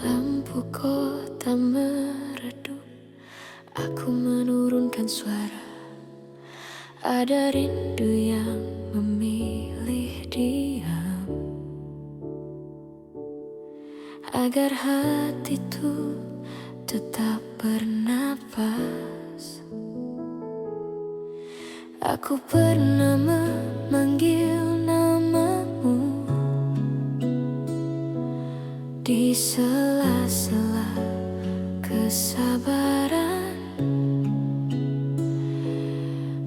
Lampu kota meredup, aku menurunkan suara. Ada rindu yang memilih diam, agar hati itu tetap bernapas. Aku pernah memanggil namamu di sela-sela kesabaran,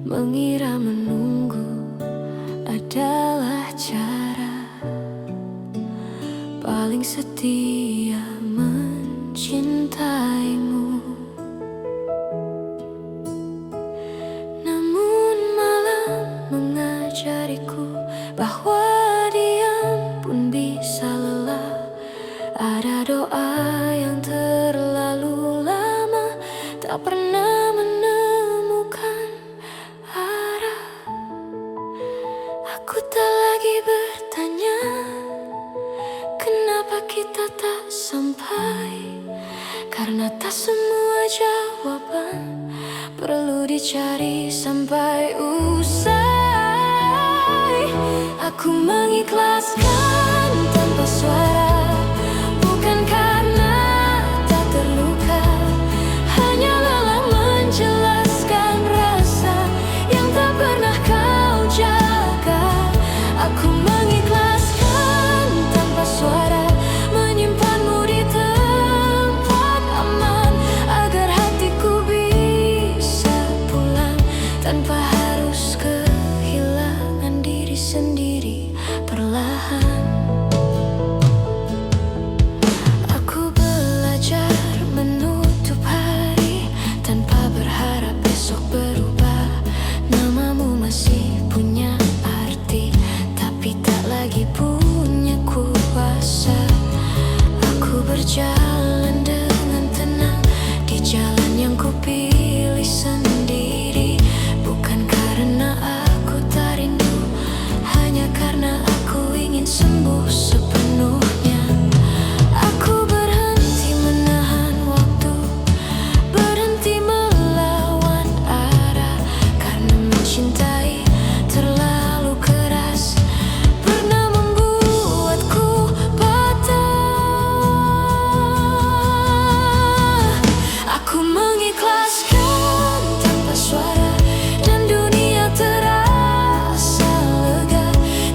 mengira menunggu adalah cara paling setia mencintaimu. Namun malam mengajariku bahwa diam pun bisa lelah. Ada doa yang terlalu lama tak pernah menemukan arah. Aku tak lagi bertanya kenapa kita tak sampai, karena tak semua jawaban perlu dicari sampai usai. Aku mengikhlaskan tanpa suara, bukan karena tak terluka, hanya lelah menjelaskan rasa yang tak pernah kau jaga. Aku mengikhlaskan tanpa suara, menyimpanmu di tempat aman, agar hatiku bisa pulang tanpa harus kehilangan diri sendiri perlahan. Aku belajar menutup hari tanpa berharap besok berubah. Namamu masih punya arti, tapi tak lagi punya kuasa. Aku berjalan dengan tenang di jalan yang kupilih sendiri, bukan karena aku tak rindu, hanya karena aku ingin sembuh sepenuhnya. Aku berhenti menahan waktu, berhenti melawan arah, karena mencintai terlalu keras pernah membuatku patah. Aku mengikhlaskan tanpa suara, dan dunia terasa lega.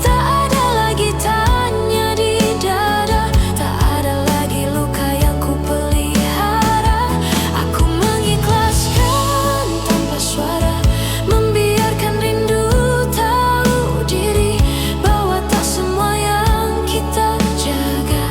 Tak ada lagi tanya di dada, tak ada lagi luka yang ku pelihara. Aku mengikhlaskan tanpa suara, membiarkan rindu tahu diri bahwa tak semua yang kita jaga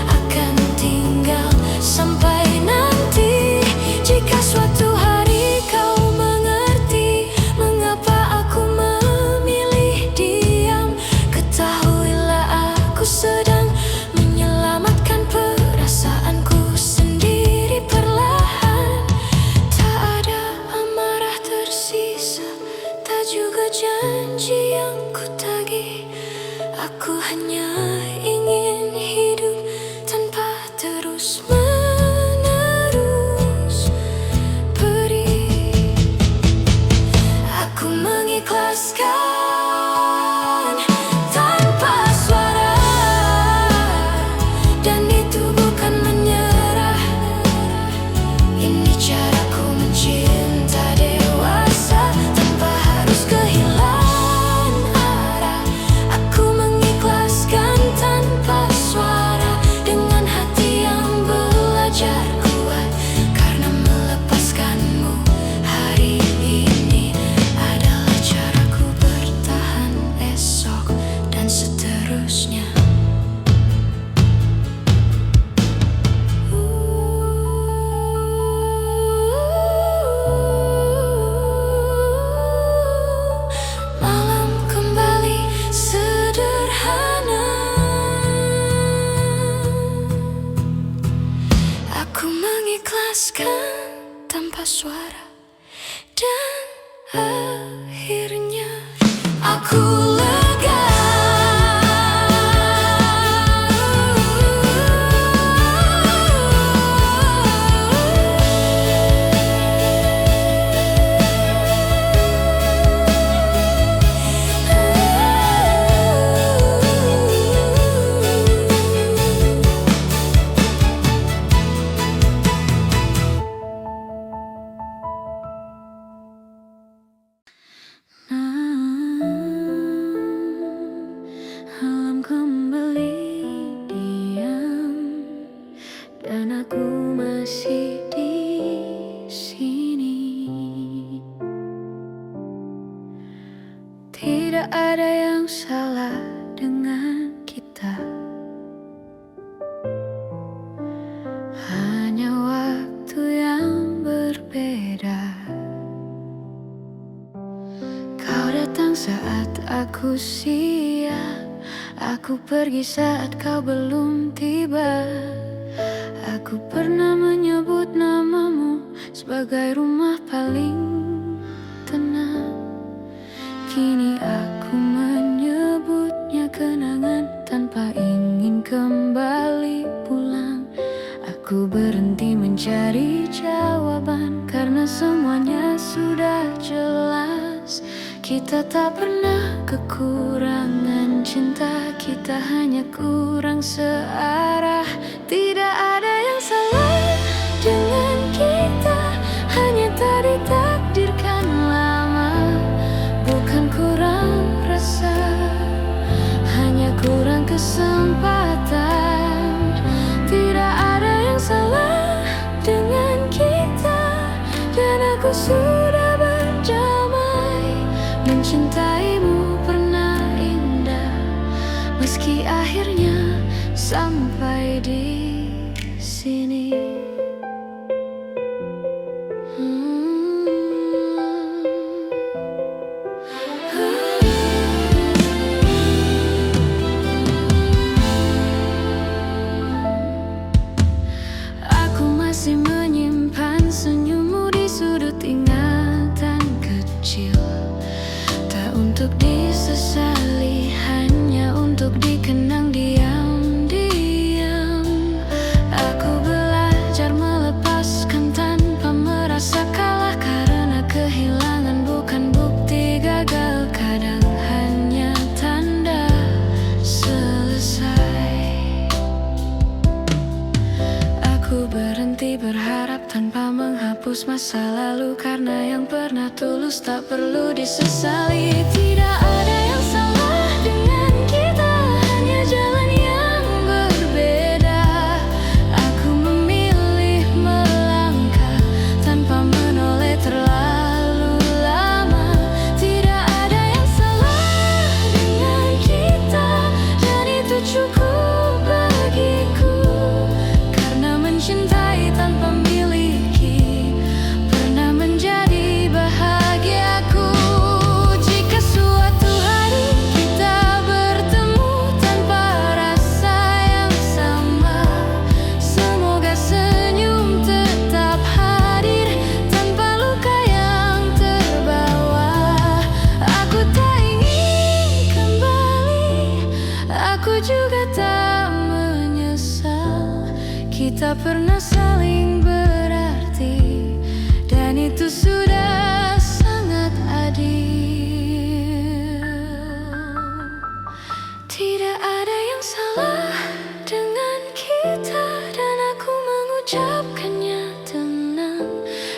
akan tinggal sampai nanti. Jika suatu hari kau mengerti mengapa aku memilih diam, ketahuilah aku sedang menyelamatkan perasaanku sendiri perlahan. Tak ada amarah tersisa, tak juga janji yang ku tagih. Aku hanya ingin hidup tanpa terus menerus perih. Aku mengikhlaskan tanpa suara, dan itu bukan menyerah. Ini caraku mencinta dewasa tanpa harus kehilangan arah. Aku mengikhlaskan tanpa suara, dengan hati yang belajar kuat, karena melepaskanmu hari ini adalah caraku bertahan esok dan seterusnya. Malam kembali sederhana, aku mengikhlaskan tanpa suara, dan akhirnya aku lega. dan aku masih di sini. Tidak ada yang salah dengan kita, hanya waktu yang berbeda. Kau datang saat aku siap, aku pergi saat kau belum tiba. Aku pernah menyebut namamu sebagai rumah paling tenang. Kini aku menyebutnya kenangan tanpa ingin kembali pulang. Aku berhenti mencari jawaban karena semuanya sudah jelas. Kita tak pernah kekurangan cinta, kita hanya kurang searah. Tidak ada yang salah dengan kita, hanya tak ditakdirkan lama. Bukan kurang rasa, hanya kurang kesempatan. Tidak ada yang salah dengan kita, dan aku sudah berdamai. Mencintaimu pernah indah, meski akhirnya sampai di sini. Aku masih menyimpan senyummu di sudut ingatan kecil, tak untuk disesali, hanya untuk dikenang diam-diam. Aku belajar melepaskan tanpa merasa kalah, karena kehilangan bukan bukti gagal, kadang hanya tanda selesai. Aku berhenti berharap tanpa menghapus masa lalu, karena yang pernah tulus tak perlu disesali. Tidak ada yang salah dengan kita, hanya jalan yang berbeda. Aku memilih melangkah tanpa menoleh terlalu lama. Tidak ada yang salah dengan kita, dan itu cukup bagiku. Karena mencintai tanpa miliki pernah menjadi bahagiaku. Jika suatu hari kita bertemu tanpa rasa yang sama, semoga senyum tetap hadir tanpa luka yang terbawa. Aku tak ingin kembali, aku juga tak menyesal. Kita pernah saling berarti, dan itu sudah sangat adil. Tidak ada yang salah dengan kita, dan aku mengucapkannya tenang.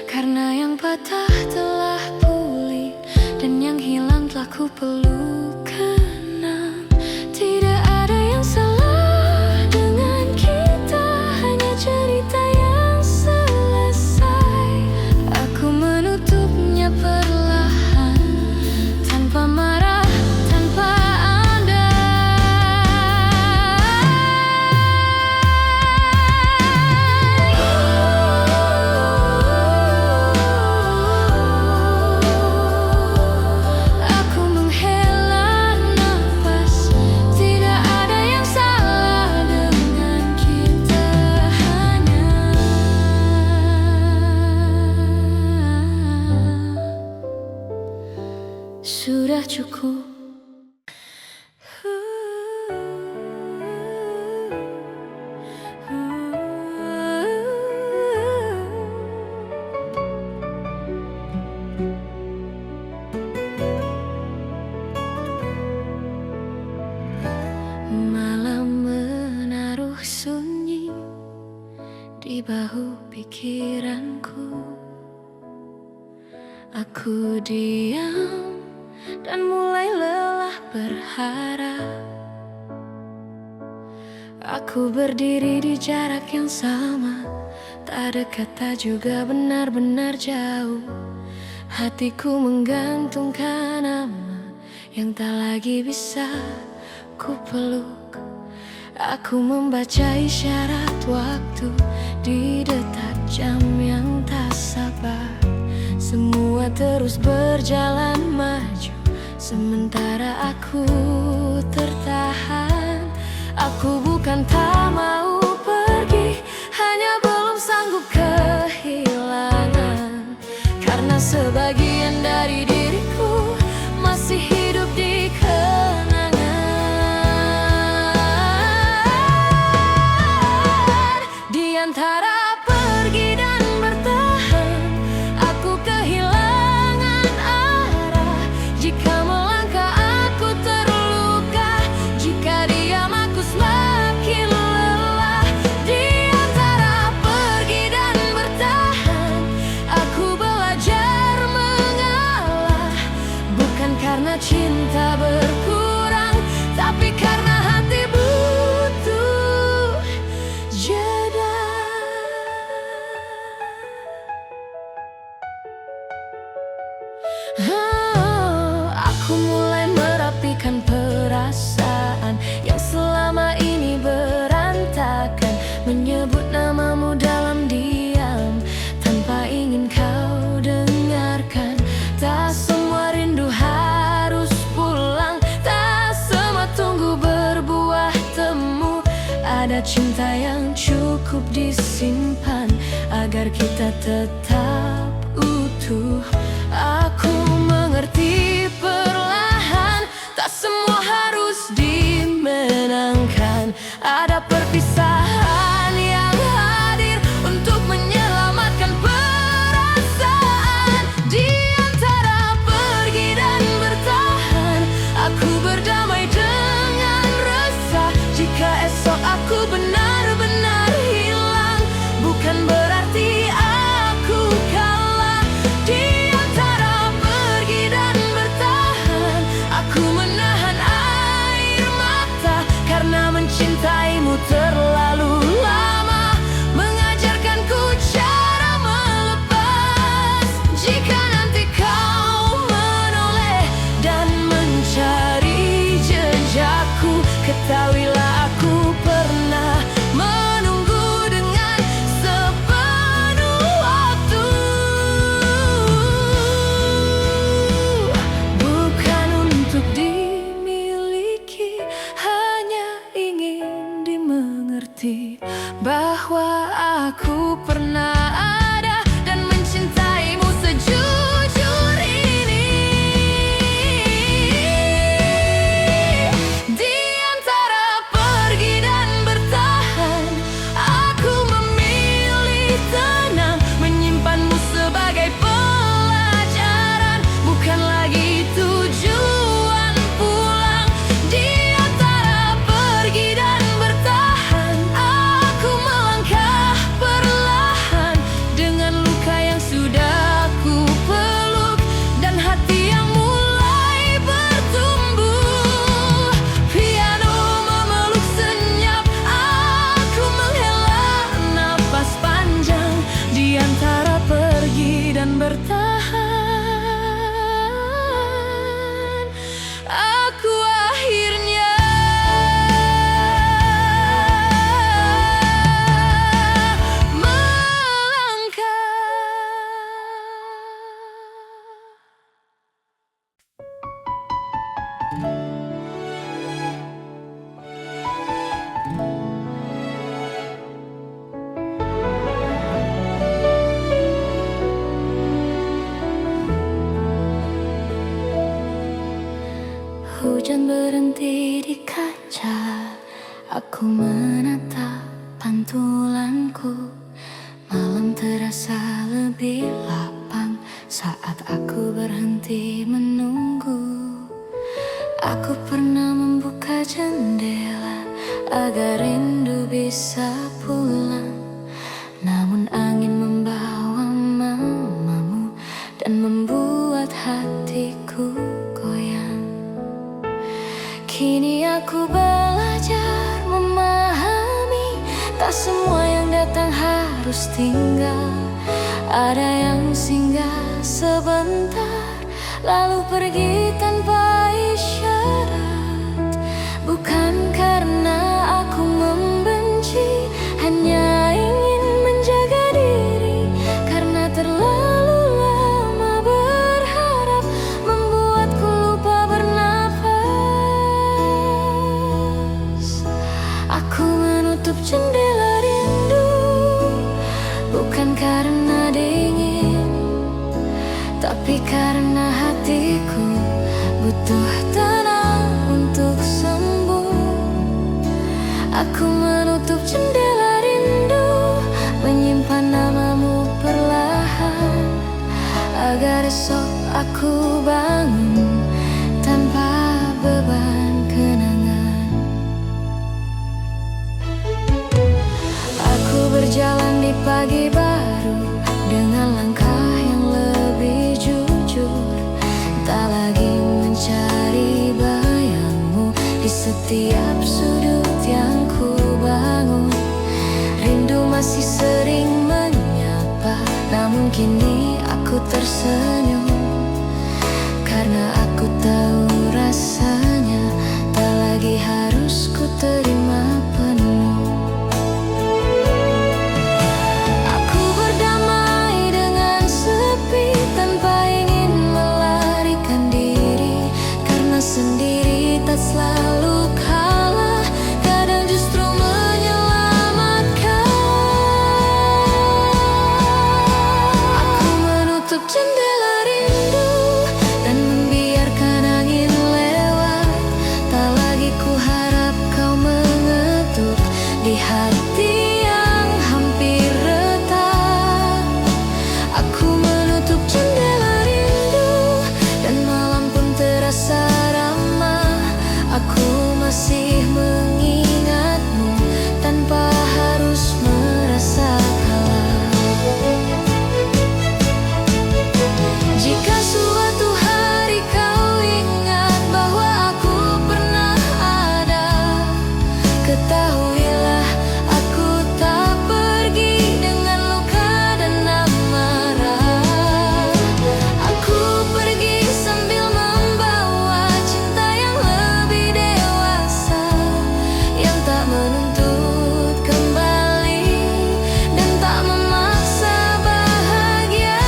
Karena yang patah telah pulih, dan yang hilang telah ku peluk kenang. Tidak ada yang salah dengan kita, hanya cerita yang selesai. Aku menutupnya perlahan, tanpa marah, tanpa Aku menghela nafas. Tidak ada yang salah dengan kita, hanya sudah cukup. Malam menaruh sunyi di bahu pikiranku. Aku diam dan mulai lelah berharap. Aku berdiri di jarak yang sama, tak dekat tak juga benar-benar jauh. Hatiku menggantungkan nama yang tak lagi bisa ku peluk. Aku membaca isyarat waktu di detak jam yang tak sabar. Semua terus berjalan maju, sementara aku tertahan. Aku bukan tak mau pergi, hanya belum sanggup kehilangan. Karena sebagian dari diriku masih hidup di kenangan. Di antara pergi dan bertahan, aku kehilangan arah. Jika melangkah aku terluka, jika diam aku semakin lelah. Di antara pergi dan bertahan, aku belajar mengalah. Bukan karena cinta berkurang, tapi karena hati butuh jeda. Aku mulai merapikan perasaan yang selama ini berantakan. Menyebut namamu dalam diam, tanpa ingin kau dengarkan. Tak semua rindu harus pulang, tak semua tunggu berbuah temu. Ada cinta yang cukup disimpan agar kita tetap utuh. Aku mengerti perlahan, tak semua harus dimenangkan. Ada perpisahan yang hadir untuk menyelamatkan perasaan. Di antara pergi dan bertahan, aku berdamai dengan resah. Jika esok aku benar-benar hilang, bukan berarti aku kalah. Di antara pergi dan bertahan, aku menahan air mata. Karena mencintaimu terlalu lama mengajarkanku cara melepas. Jika nanti kau menoleh dan mencari jejakku, ketahuilah aku pernah menunggu dengan sepenuh waktu. Bukan untuk dimiliki, hanya ingin dimengerti bahwa aku pernah ada dan mencintaimu sejujur ini. Di antara pergi dan bertahan, aku memilih tenang, menyimpanmu sebagai pelajaran, bukan lagi tujuan pulang. Di antara pergi dan bertahan, aku melangkah perlahan dengan luka yang sudah ku peluk dan hati yang mulai bertumbuh. Piano memeluk senyap, aku menghela napas panjang. Di antara pergi dan bertahan, aku akhirnya melangkah. Hujan berhenti di kaca, aku menatap pantulanku. Malam terasa lebih lapang saat aku berhenti menunggu. Aku pernah membuka jendela agar rindu bisa pulang, namun angin membawa mamamu dan membuat hatiku goyang. Kini aku belajar memahami semua yang datang harus tinggal. Ada yang singgah sebentar lalu pergi tanpa isyarat. Bukan karena aku membenci, hanya ingin menjaga diri. Karena terlalu lama berharap membuatku lupa bernafas. Aku menutup jendela rindu, bukan karena dingin, tapi karena hatiku butuh tenang untuk sembuh. Aku menutup jendela rindu, menyimpan namamu perlahan, agar esok aku bangun tanpa beban kenangan. Aku berjalan di pagi baru dengan langkah yang lebih jujur. Tak lagi mencari bayangmu di setiap sudut yang ku bangun. Rindu masih sering menyapa, namun kini aku tersenyum. Karena aku tahu rasanya tak lagi harus ku terima penuh. Aku berdamai dengan sepi tanpa ingin melarikan diri. Karena sendiri tak selalu kalah, kadang justru menyelamatkan. Aku menutup jendela rindu dan membiarkan angin lewat. Tak lagi ku harap kau mengetuk di hati yang hampir retak. Aku menutup jendela rindu dan malam pun terasa ramah. Aku masih mengingatmu tanpa harus merasa kalah. Jika suatu hari kau ingat bahwa aku pernah ada, ketahuilah aku tak pergi dengan luka dan amarah. Aku pergi sambil membawa cinta yang lebih dewasa, yang tak menuntut kembali dan tak memaksa bahagia.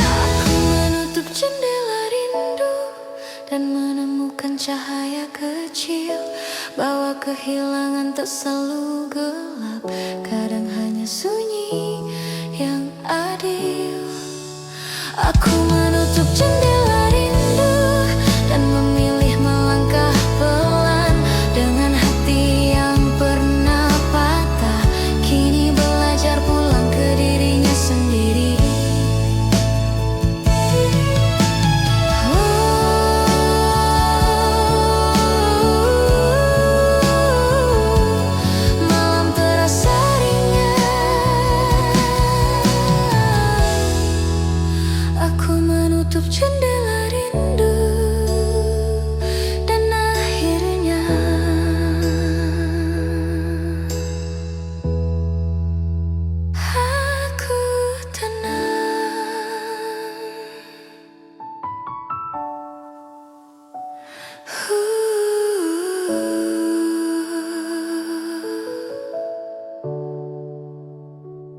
Aku menutup jendela rindu dan menemukan cahaya kecil, bahwa kehilangan tak selalu gelap, kadang hanya sunyi yang adil. Aku menutup jendela rindu dan memilih melangkah pelan. Dengan hati yang pernah patah, kini belajar pulang ke dirinya sendiri. Malam terasa ringan. Aku menutup jendela rindu dan akhirnya aku tenang.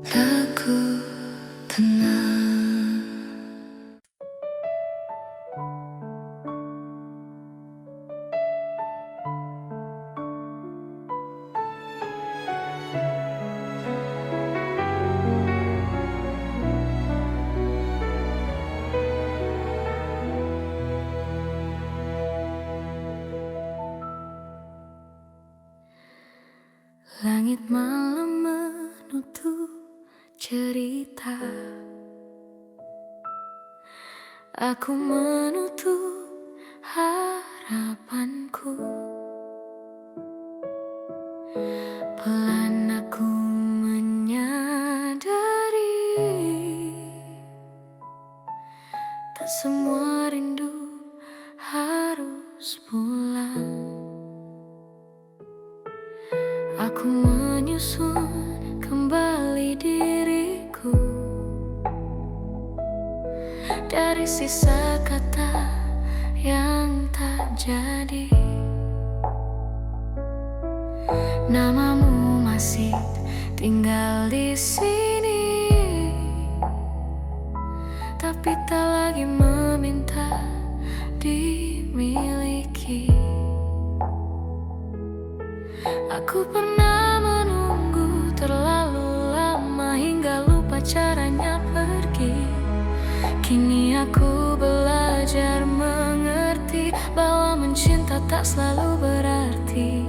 Aku tenang. Langit malam menutup cerita. Aku menutup harapanku. Pelan aku menyadari tak semua rindu harus pulang. Aku menyusun kembali diriku dari sisa kata yang tak jadi. Namamu masih tinggal di sini, tapi tak lagi meminta dimiliki. Aku pernah menunggu terlalu lama hingga lupa caranya pergi. Kini aku belajar mengerti bahwa mencinta tak selalu berarti.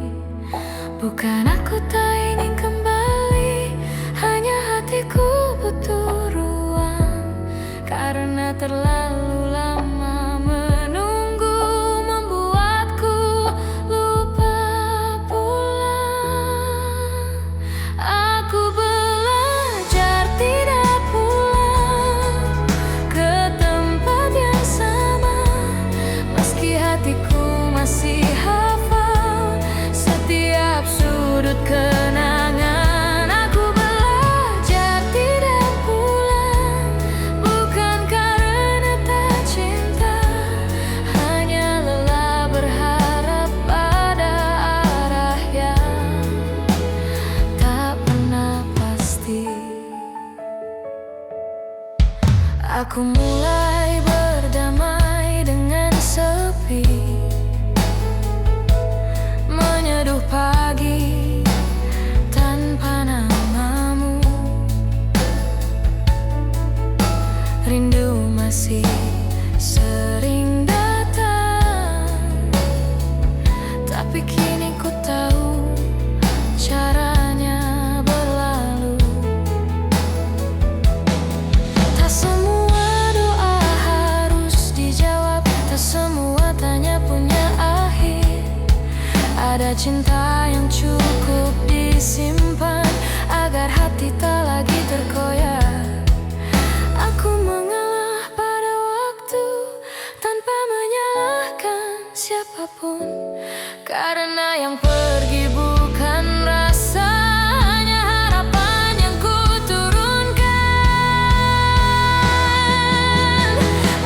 Bukan aku tak ingin kembali, hanya hatiku butuh ruang. Karena terlalu lama menunggu membuatku lupa pulang. Aku belajar tidak pulang ke tempat yang sama, meski hatiku masih hafal setiap sudut kenangan. Aku belajar tidak pulang, bukan karena tak cinta, hanya lelah berharap pada arah yang tak pernah pasti. Aku mulai berdamai dengan sepi, menyeduh pagi tanpa namamu. Rindu masih sering datang, tapi kini ku tahu caranya berlalu. Tak semua doa harus dijawab, tak semua tanya punya akhir. Ada cinta yang cukup disimpan agar hati tak lagi terkoyak. Aku mengalah pada waktu tanpa menyalahkan siapapun, karena yang pergi bukan rasa, hanya harapan yang ku turunkan.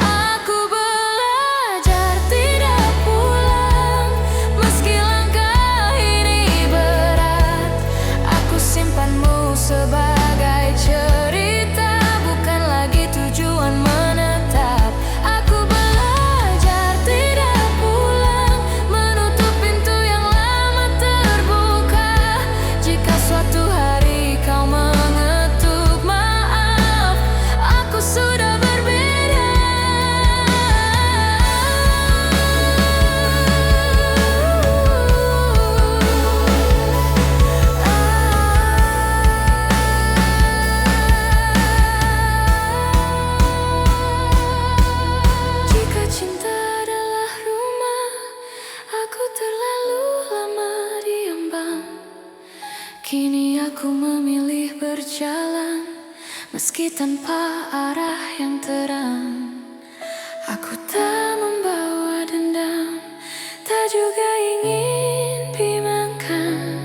Aku belajar tidak pulang, meski langkah ini berat. Aku simpanmu sebagai cerita, bukan lagi tujuan menetap. Aku belajar tidak pulang, menutup pintu yang lama terbuka. Jika suatu hari kau mengetuk, maaf, aku sudah berbeda. Jika cinta adalah rumah, aku terlalu lama diambang. Kini aku memilih berjalan, meski tanpa arah yang terang. Aku tak membawa dendam, tak juga ingin bimbangkan.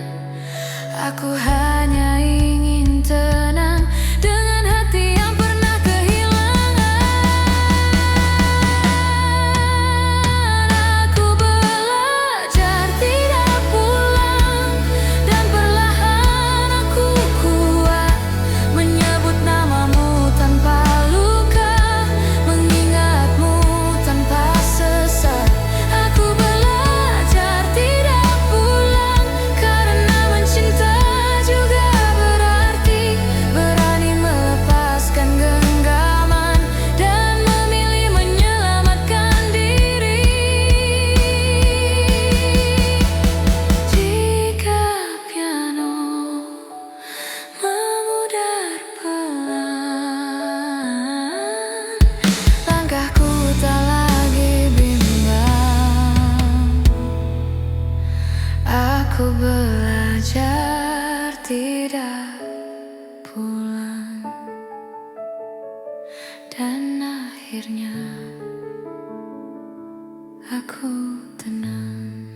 Aku hanya ingin tenang dengan hati yang pernah kehilangan. Aku belajar tidak pulang, dan perlahan aku kuat menyebut namamu tanpa luka, mengingatmu tanpa sesat. Aku belajar tidak pulang, karena mencinta juga berarti berani melepaskan genggaman dan memilih menyelamatkan diri. Jika piano memudar pelan, langkahku tak lagi bimbang. Aku belajar tidak pulang, dan akhirnya aku tenang.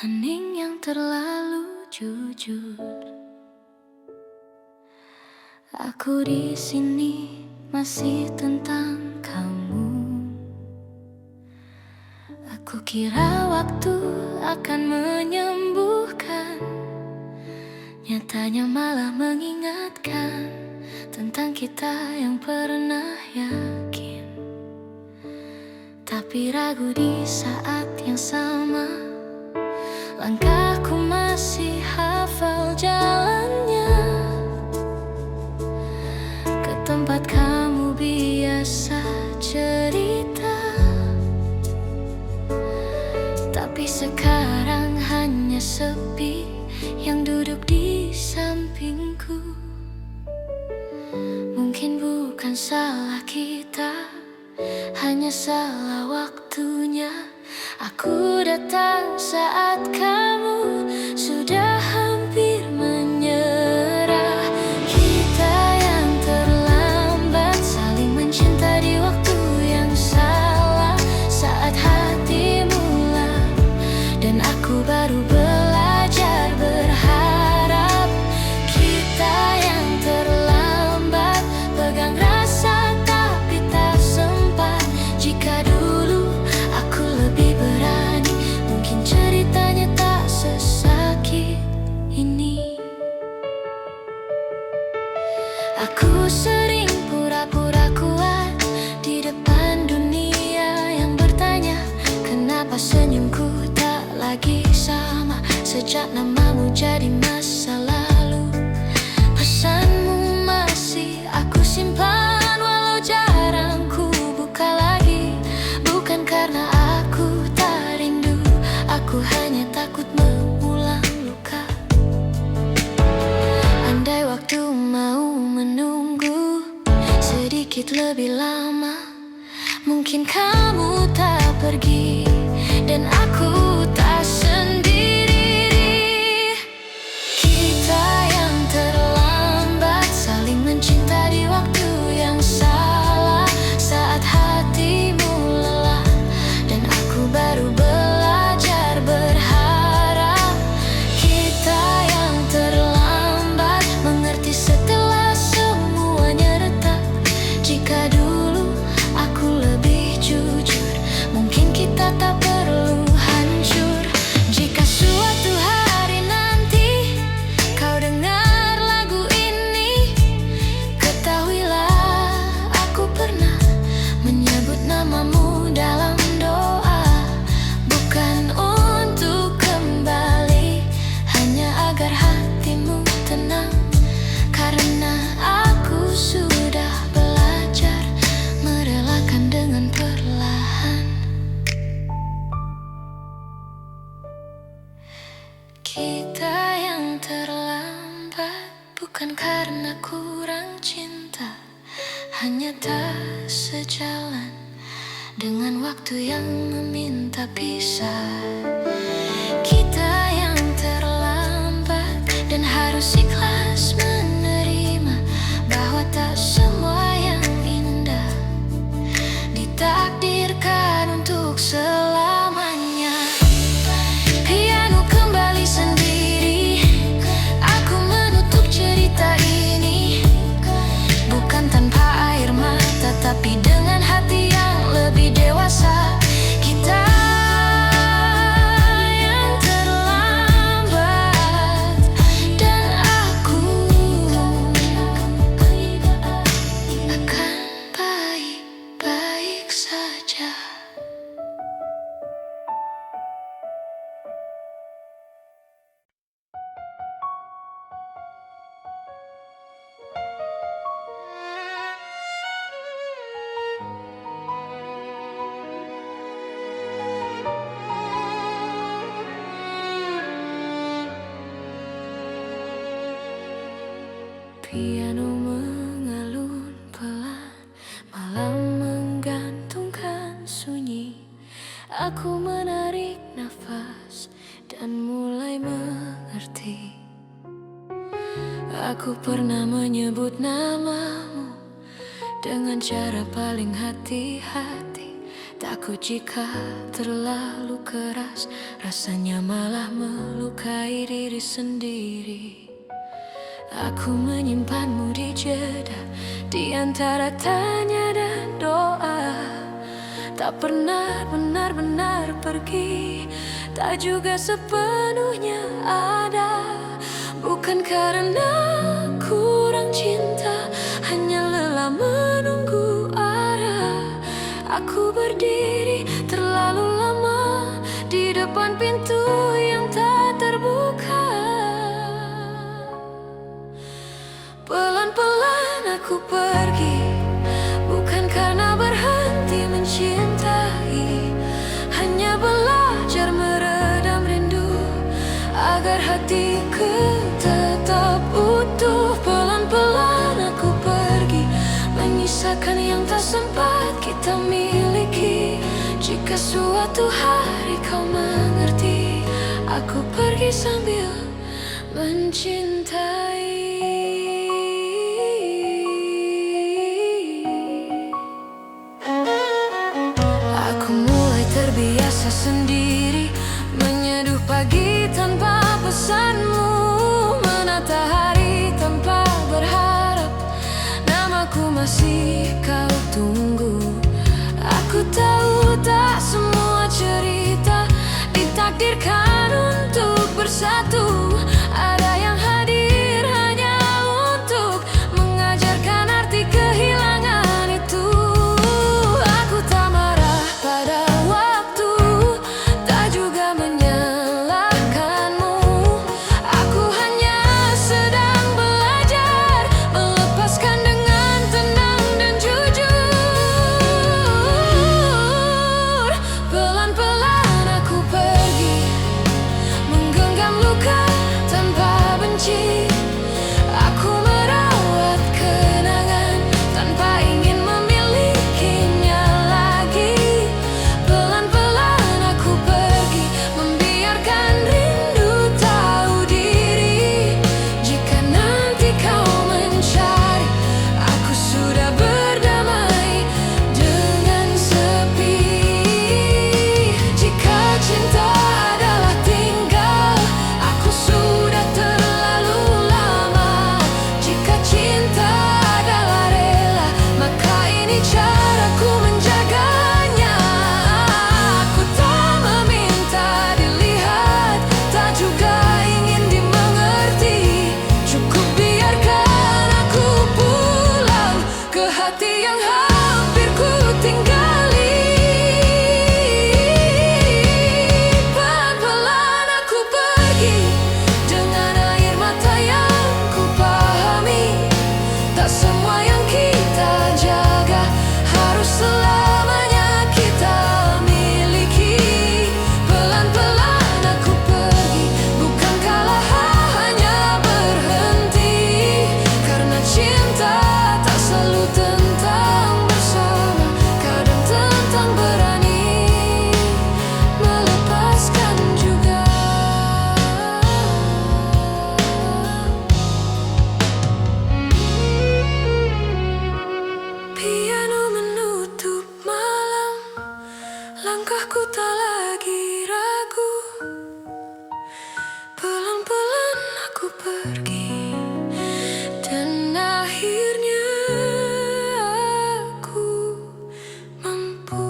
hening yang terlalu jujur. Aku di sini masih tentang kamu. Aku kira waktu akan menyembuhkan, nyatanya malah mengingatkan tentang kita yang pernah yakin. Tapi ragu di saat yang sama, langkahku masih hafal jalannya ke tempat kamu biasa cerita. Tapi sekarang hanya sepi yang duduk di sampingku. Mungkin bukan salah kita, hanya salah waktunya. Aku datang saat kamu sudah hampir menyerah. Kita yang terlambat saling mencinta di waktu yang salah, saat hati mula dan aku baru belajar berharap. Kita yang terlambat pegang rasa tapi tak sempat. Jika dulu aku lebih berani, mungkin ceritanya tak sesakit ini. Aku sering pura-pura kuat di depan dunia yang bertanya, kenapa senyumku tak lagi sama sejak namamu jadi masa lalu. Pesanmu masih aku simpan walau jarang ku buka lagi. Bukan karena aku tak rindu, aku hanya takut mengulang luka. Andai waktu mau menunggu sedikit lebih lama, mungkin kamu tak pergi dan aku tak sendiri. Kita yang terlambat saling mencinta di waktu yang salah, saat hatimu lelah dan aku baru belajar berharap. Kita yang terlambat mengerti setelah semuanya retak. Jika dulu aku lebih jujur, mungkin kita tak perlu hancur. Jika suatu hari nanti kau dengar lagu ini, ketahuilah aku pernah menyebut namamu dalam doa. Bukan untuk kembali, hanya agar hatimu tenang. Karena aku sudah belajar merelakan dengan perlahan. Kita yang terlambat bukan karena kurang cinta, hanya tak sejalan dengan waktu yang meminta pisah. Kita yang terlambat dan harus ikhlas menerima bahwa tak semua yang indah ditakdirkan untuk selamanya. Piano kembali sendiri, aku menutup cerita ini. Bukan tanpa air mata, tapi dengan hati yang lebih dewasa. Kita yang terlambat dan aku akan baik-baik saja. Piano mengalun pelan, malam menggantungkan sunyi. Aku menarik nafas dan mulai mengerti. Aku pernah menyebut namamu dengan cara paling hati-hati, Takut jika terlalu keras, rasanya malah melukai diri sendiri. Aku menyimpanmu di jeda, di antara tanya dan doa. Tak pernah benar-benar pergi, tak juga sepenuhnya ada. Bukan karena kurang cinta, hanya lelah menunggu arah. Aku berdiri terlalu lama di depan pintu yang tak terbuka. Pelan-pelan aku pergi, bukan karena berhenti mencintai, hanya belajar meredam rindu agar hatiku tetap utuh. Pelan-pelan aku pergi, menyisakan yang tak sempat kita miliki. Jika suatu hari kau mengerti, aku pergi sambil mencintai. Aku mulai terbiasa sendiri, menyeduh pagi tanpa pesanmu, menata hari tanpa berharap namaku masih kau tunggu. Aku tahu tak semua cerita ditakdirkan untuk bersatu. Ada yang hadir hanya untuk mengajarkan arti kehilangan itu. Aku tak marah pada waktu, tak juga menyalahkanmu. Aku hanya sedang belajar melepaskan dengan tenang dan jujur. Pelan-pelan aku pergi, menggenggam luka tanpa benci. Aku merawat kenangan tanpa ingin memilikinya lagi. Pelan-pelan aku pergi, membiarkan rindu tahu diri. Jika nanti kau mencari, aku sudah berdamai dengan sepi. Jika cinta adalah tinggal, aku sudah terlalu lama. Jika cinta adalah rela, maka ini caraku menjaganya. Aku tak meminta dilihat, tak juga ingin dimengerti. Cukup biarkan aku pulang ke hati yang hampir ku tinggali. Pelan-pelan aku pergi, dengan air mata yang ku pahami. Tak semua yang kita jaga harus selamanya kita miliki. Pelan-pelan aku pergi, bukan kalah hanya berhenti. Karena cinta tak selalu tentang bersama, kadang tentang berani melepaskan juga. Piano menutup malam, langkahku tak lagi ragu. Pelan-pelan aku pergi, dan akhirnya aku mampu.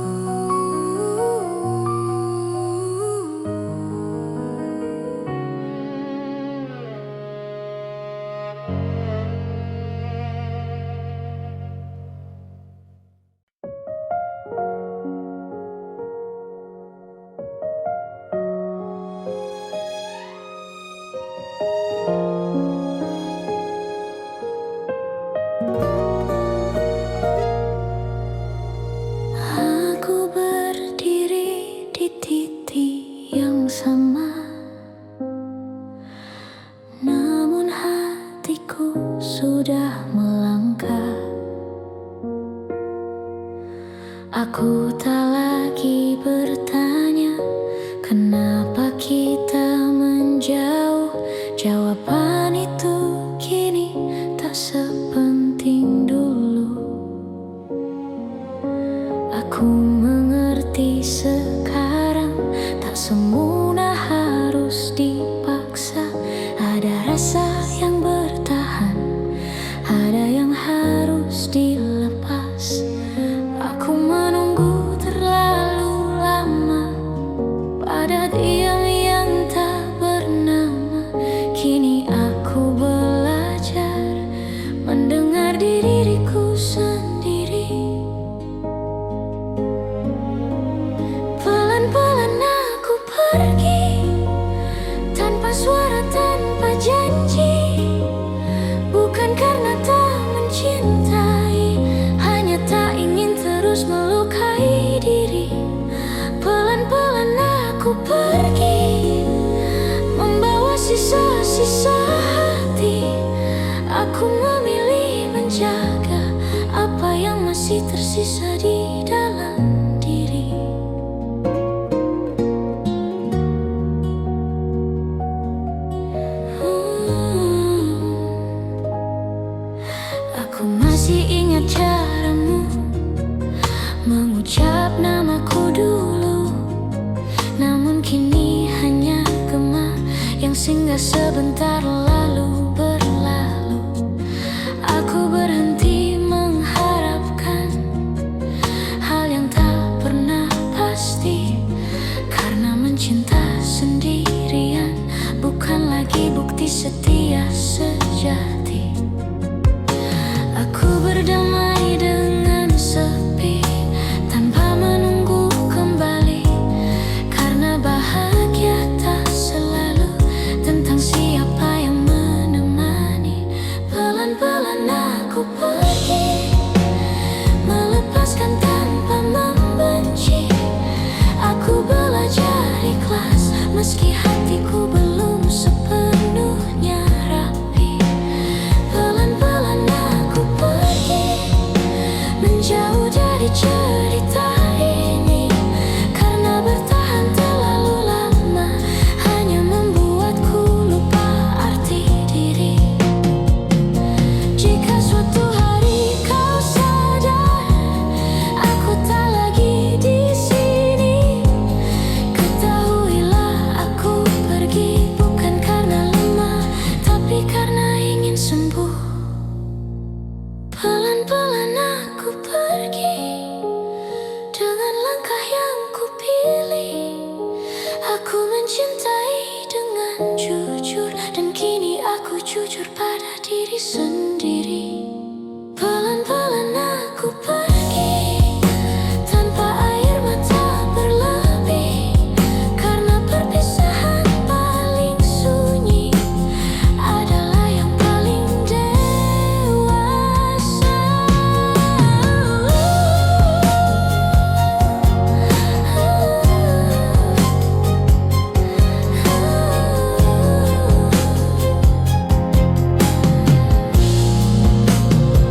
semuna harus dipaksa. Ada rasa yang bertahan, ada yang harus dilepas. Aku menunggu terlalu lama pada diam yang tak bernama. Kini aku belajar mendengar diriku sendiri. Pelan-pelan aku pergi, tanpa suara, tanpa janji. Bukan karena tak mencintai, hanya tak ingin terus melukai diri. Pelan-pelan aku pergi, membawa sisa-sisa hati. Aku memilih menjaga apa yang masih tersisa di dalam diri. Aku masih ingat caramu mengucap namaku dulu, namun kini hanya gema yang singgah sebentar lalu berlalu. Aku berhenti mengharapkan hal yang tak pernah pasti, karena mencinta sendirian bukan lagi bukti setia sejati. Aku berdamai dengan sepi tanpa menunggu kembali, karena bahagia tak selalu tentang siapa yang menemani. Pelan-pelan aku pergi, melepaskan tanpa membenci. Aku belajar ikhlas meski hatiku belum sepenuhnya rapi. Pelan-pelan aku pergi, menjauh dari cerita ini, karena bertahan terlalu lama hanya membuatku lupa arti diri. Jika suatu hari kau sadar aku tak lagi di sini, ketahuilah aku pergi bukan karena lemah, tapi karena ingin sembuh. Pelan-pelan aku pergi dengan langkah yang kupilih. Aku mencintai dengan jujur, dan kini aku jujur pada diri sendiri. Pelan-pelan aku pergi tanpa air mata berlebih, karena perpisahan paling sunyi adalah yang paling dewasa.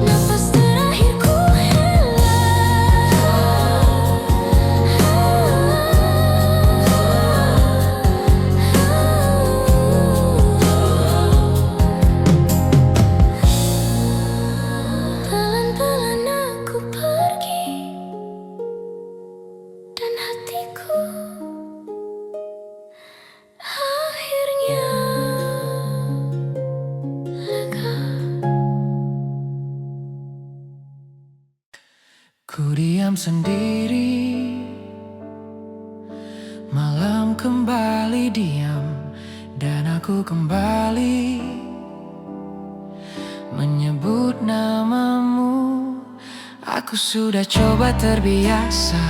Nafas terakhirku hela, pelan-pelan aku pergi, dan hatiku akhirnya lega. Ku diam sendiri, malam kembali diam, dan aku kembali menyebut namamu. Aku sudah coba terbiasa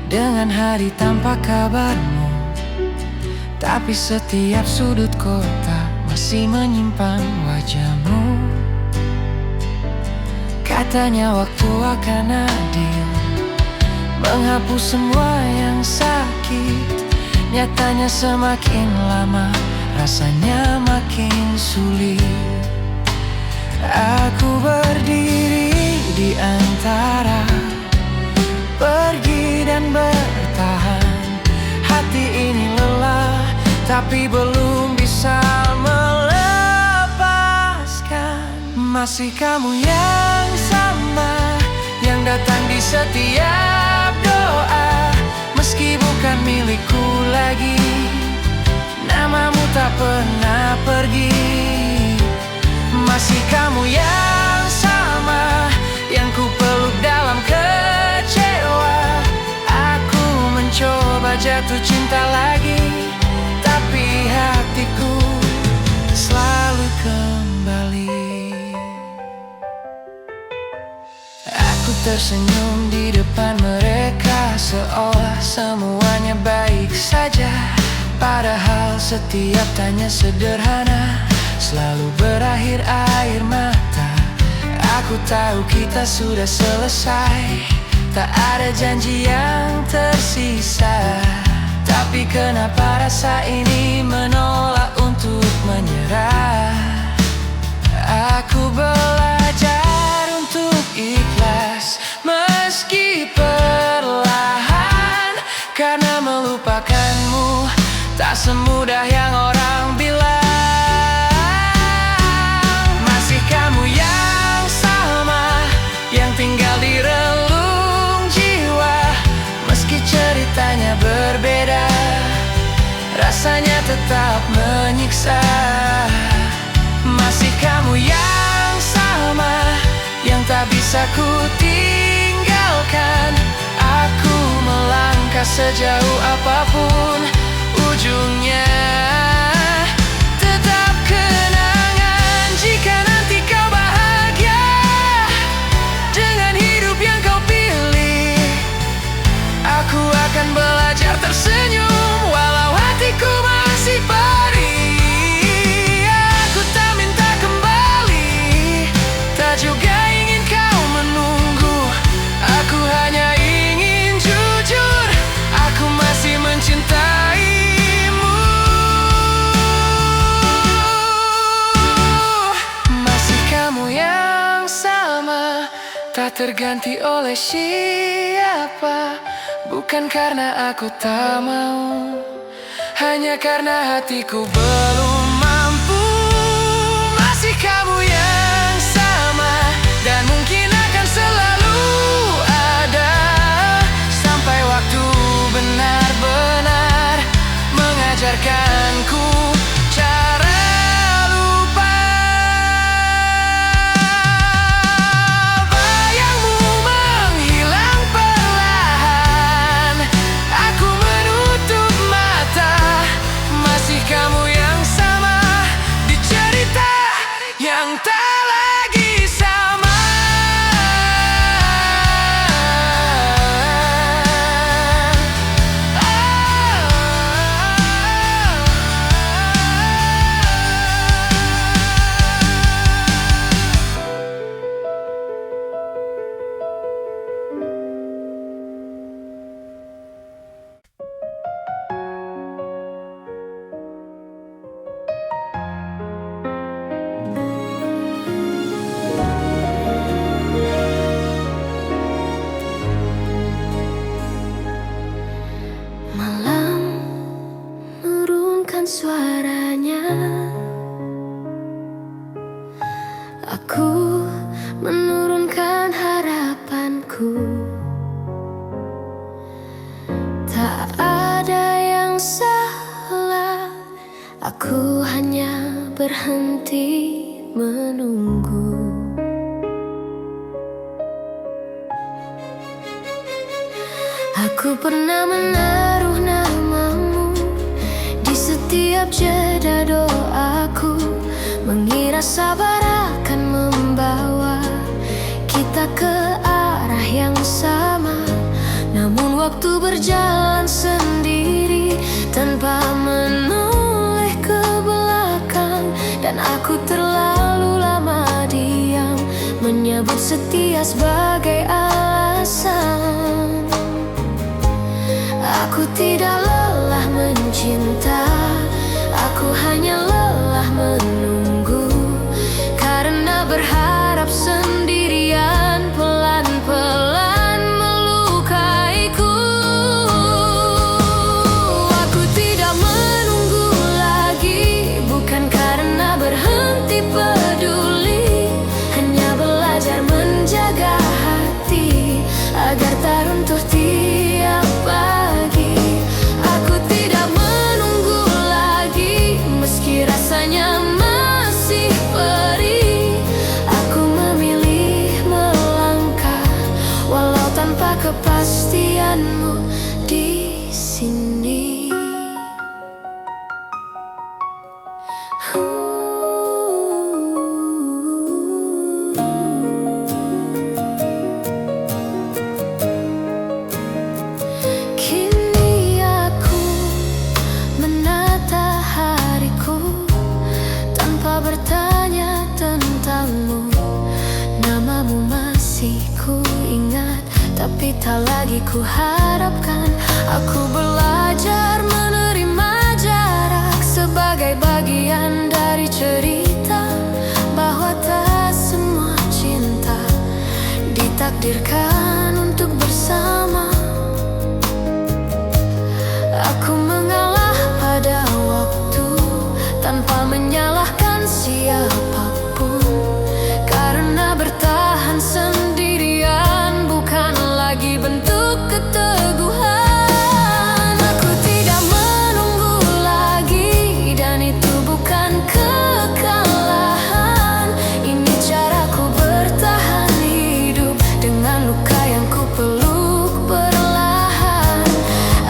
dengan hari tanpa kabarmu, tapi setiap sudut kota masih menyimpan wajahmu. Katanya waktu akan adil, menghapus semua yang sakit. Nyatanya semakin lama rasanya makin sulit. Aku berdiri di antara pergi dan bertahan. Hati ini lelah tapi belum bisa melepaskan. Masih kamu yang sama, yang datang di setiap doa, meski bukan milikku lagi. tak pernah pergi. Masih kamu yang sama, yang ku peluk dalam kecewa. Aku mencoba jatuh cinta lagi, tapi hatiku selalu kembali. Aku tersenyum di depan mereka, seolah semuanya baik saja. Padahal setiap tanya sederhana selalu berakhir air mata. Aku tahu kita sudah selesai, tak ada janji yang tersisa. Tapi kenapa rasa ini menolak untuk menyerah? Aku belajar untuk ikhlas meski perlahan, karena melupakanmu tak semudah yang orang bilang. Masih kamu yang sama, yang tinggal di relung jiwa. Meski ceritanya berbeda, rasanya tetap menyiksa. Masih kamu yang sama, yang tak bisa ku tinggalkan. Aku melangkah sejauh apapun ujungnya, tetap kenangan. Jika nanti kau bahagia dengan hidup yang kau pilih, aku akan belajar tersenyum walau hatiku masih perih. Aku tak minta kembali, tak juga ingin kau menunggu. Aku hanya ingin jujur, aku masih mencintaimu. Masih kamu yang sama, tak terganti oleh siapa. Bukan karena aku tak mau, hanya karena hatiku belum mampu. Masih kamu yang sama, dan mungkin akan selalu ada, sampai waktu benar-benar mengajarkanku cara lupa. Bayangmu menghilang perlahan, aku menutup mata. Masih kamu yang sama di cerita yang tak lagi sama. Malam menurunkan suaranya, aku menurunkan harapanku. Tak ada yang salah, aku hanya berhenti menunggu. Aku pernah menaruh namamu di setiap jeda doaku, mengira sabar akan membawa kita ke arah yang sama. Namun waktu berjalan sendiri tanpa menoleh ke belakang, dan aku terlalu lama diam, menyebut setia sebagai alasan. Aku tidak lelah mencinta, aku hanya lelah menunggu, karena berharap sendirian pelan-pelan melukaiku. Aku tidak menunggu lagi, bukan karena berhenti peduli, hanya belajar menjaga hati agar tak runtuh tiap pagi. Aku tidak menunggu lagi, lagi ku harapkan. Aku belajar menerima jarak sebagai bagian dari cerita, bahwa tak semua cinta ditakdirkan untuk bersama. Aku mengalah pada waktu tanpa menyalahkan siapapun, karena bertahan sendirian bukan lagi bentuk keteguhan. Aku tidak menunggu lagi, dan itu bukan kekalahan. Ini caraku bertahan hidup dengan luka yang ku peluk perlahan.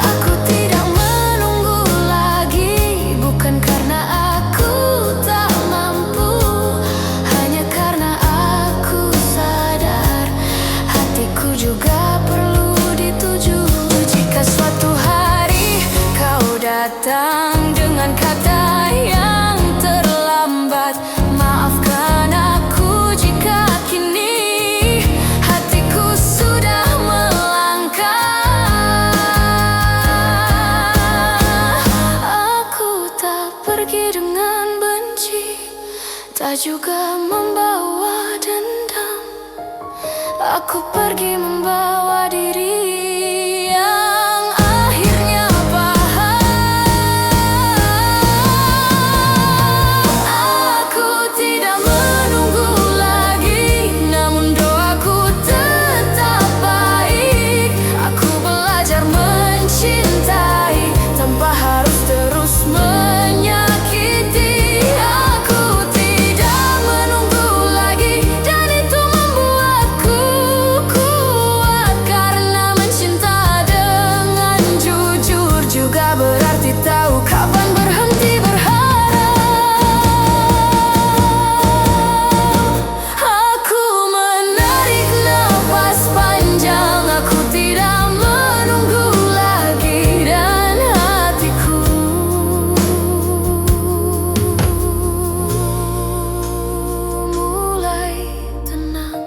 Aku tidak menunggu lagi, bukan karena aku tak mampu, hanya karena aku sadar hatiku juga perlu dituju. Jika suatu hari kau datang dengan kata yang terlambat, maafkan aku jika kini hatiku sudah melangkah. Aku tak pergi dengan benci, tak juga membawa dendam. Aku pergi membawa diri yang akhirnya paham. Aku tidak menunggu lagi, namun doaku tetap baik. Aku belajar mencintai tanpa harus terus menyakiti. Aku tidak menunggu lagi, dan itu membuatku kuat, karena mencinta dengan jujur juga berarti tahu kapan berhenti berharap. Aku menarik nafas panjang, aku tidak menunggu lagi, dan hatiku mulai tenang.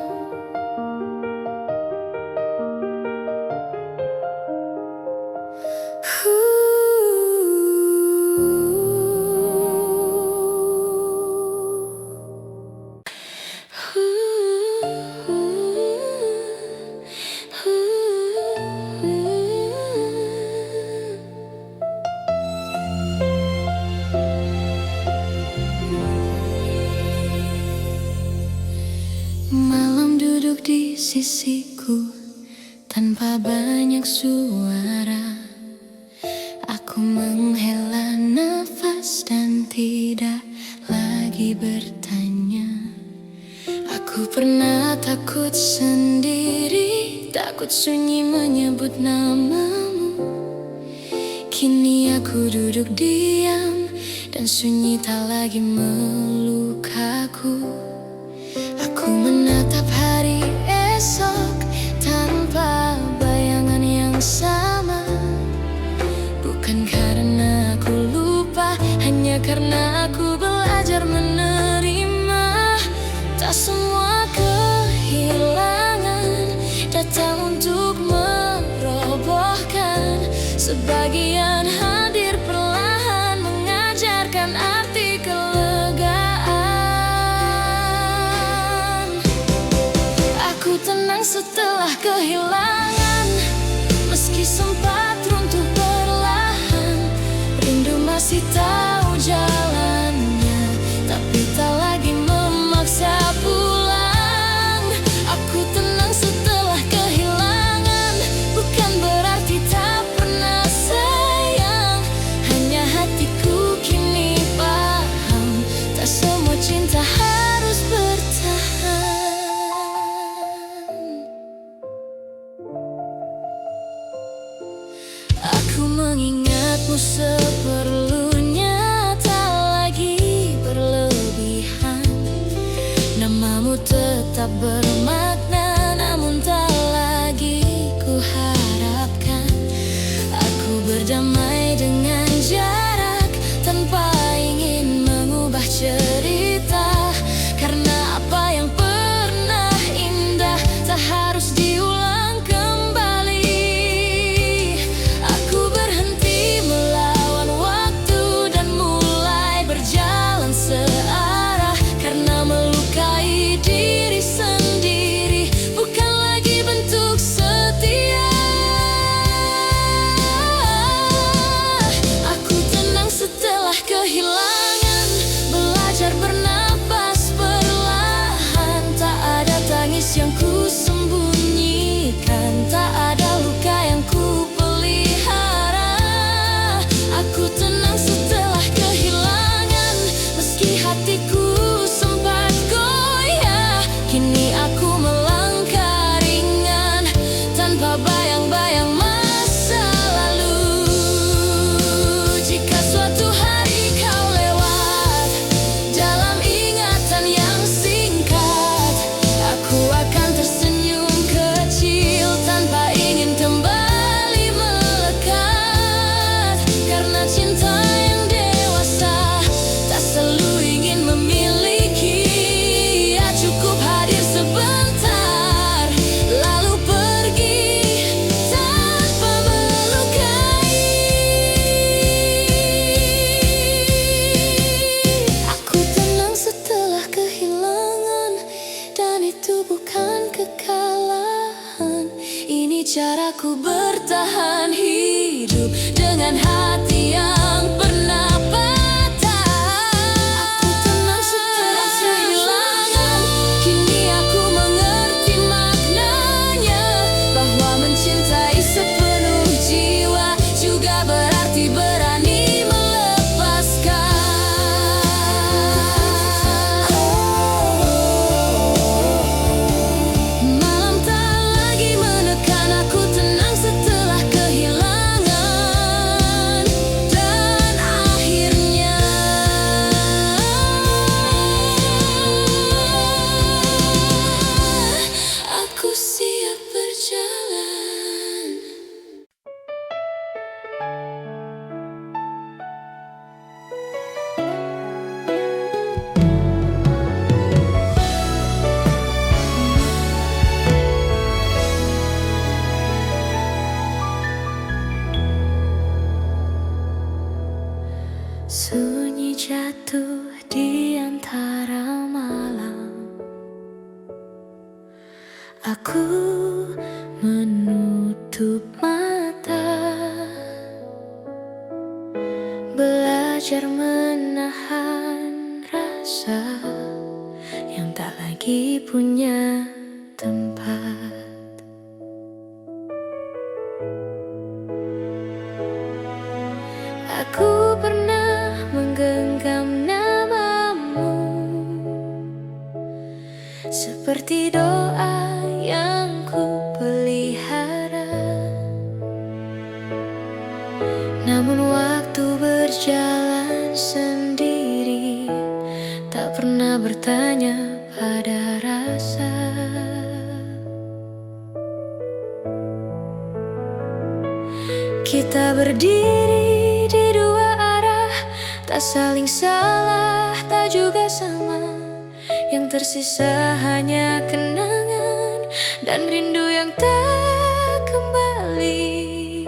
Malam duduk di sisiku tanpa banyak suara. Aku menghela nafas dan tidak lagi bertanya. Aku pernah takut sendiri, takut sunyi menyebut namamu. Kini aku duduk diam, dan sunyi tak lagi melukaku. Aku menatap hari esok tanpa bayangan yang sama. Bukan karena aku lupa, hanya karena aku belajar menerima. Tak semua kehilangan datang untuk merobohkan. Sebagian hadir perlahan, mengajarkan arti kelegaan. Aku tenang setelah kehilangan, meski sempat runtuh perlahan. Rindu masih tahu jalannya, tapi tak lagi memaksa pulang. Aku tenang setelah kehilangan, bukan berarti tak pernah sayang. Hanya hatiku kini paham, tak semua cinta harus bertahan. Aku mengingatmu seperlunya, tak lagi berlebihan. Namamu tetap bermakna, namun tak lagi ku harapkan. Aku berdamai dengan jarak tanpa ingin mengubah cerita, karena apa yang pernah indah tak harus diulang kembali. Sunyi jatuh di antara malam. Aku menutup mata, belajar menahan rasa yang tak lagi punya tempat. Aku pernah menggenggam namamu seperti doa yang ku pelihara. Namun waktu berjalan sendiri, tak pernah bertanya pada rasa. Kita berdiri di dua arah, tak saling salah, tak juga sama. Yang tersisa hanya kenangan dan rindu yang tak kembali.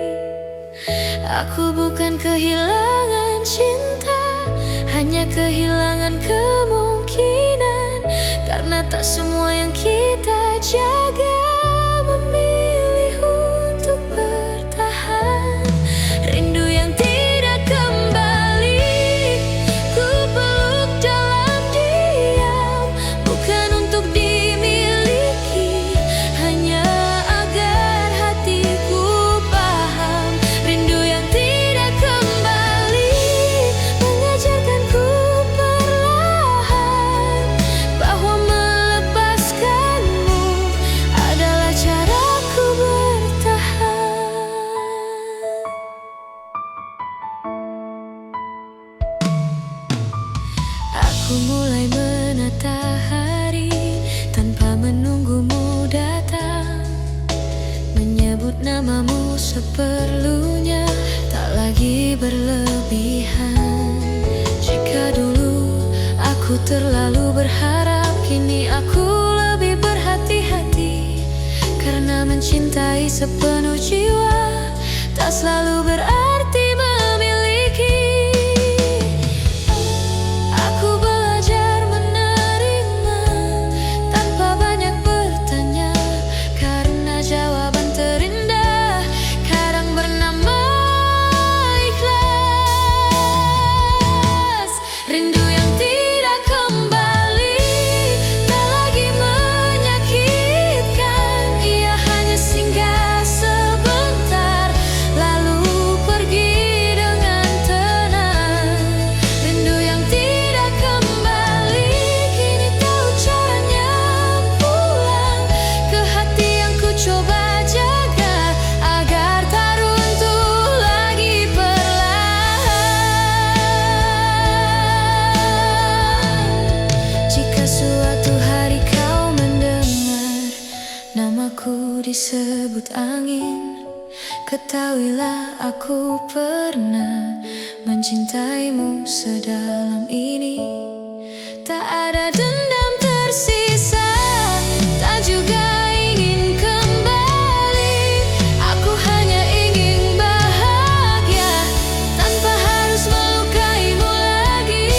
Aku bukan kehilangan cinta, hanya kehilangan kemungkinan. Karena tak semua yang kita jaga memilih untuk bertahan. Rindu yang tidak kembali, ku peluk dalam diam. Bukan untuk dimiliki, hanya agar hatiku paham. Rindu yang tidak kembali mengajarkanku perlahan bahwa melepaskanmu adalah caraku bertahan. Aku mulai menata hari tanpa menunggumu datang, menyebut namamu seperlunya, tak lagi berlebihan. Jika dulu aku terlalu berharap, kini aku lebih berhati-hati. Karena mencintai sepenuh jiwa tak selalu berarti memiliki. Aku belajar menerima tanpa banyak bertanya, karena jawaban terindah kadang bernama ikhlas. Rindu yang tidak kembali tak lagi menyakitkan. Ia hanya singgah sebentar lalu pergi dengan tenang. Rindu yang tidak kembali kini tahu caranya pulang ke hati yang ku coba jaga agar tak runtuh lagi perlahan. Jika suatu hari kau mendengar namaku disebut angin, ketahuilah aku pernah mencintaimu sedalam ini. Tak ada dendam tersisa, tak juga ingin kembali. Aku hanya ingin bahagia tanpa harus melukaimu lagi.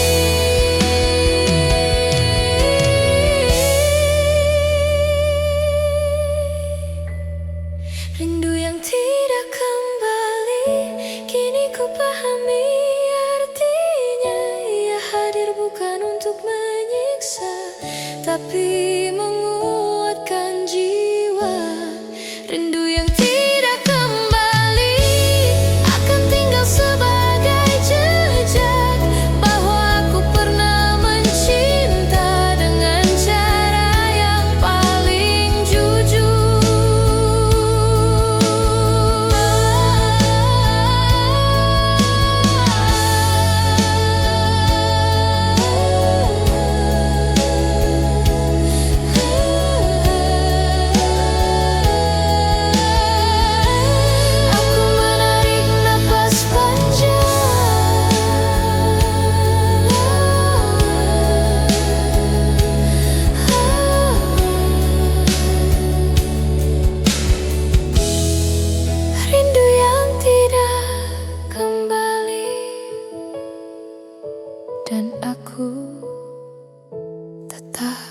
Rindu yang tidak kembali, kini ku pahami artinya. Ia hadir bukan untuk menyiksa, aku tetap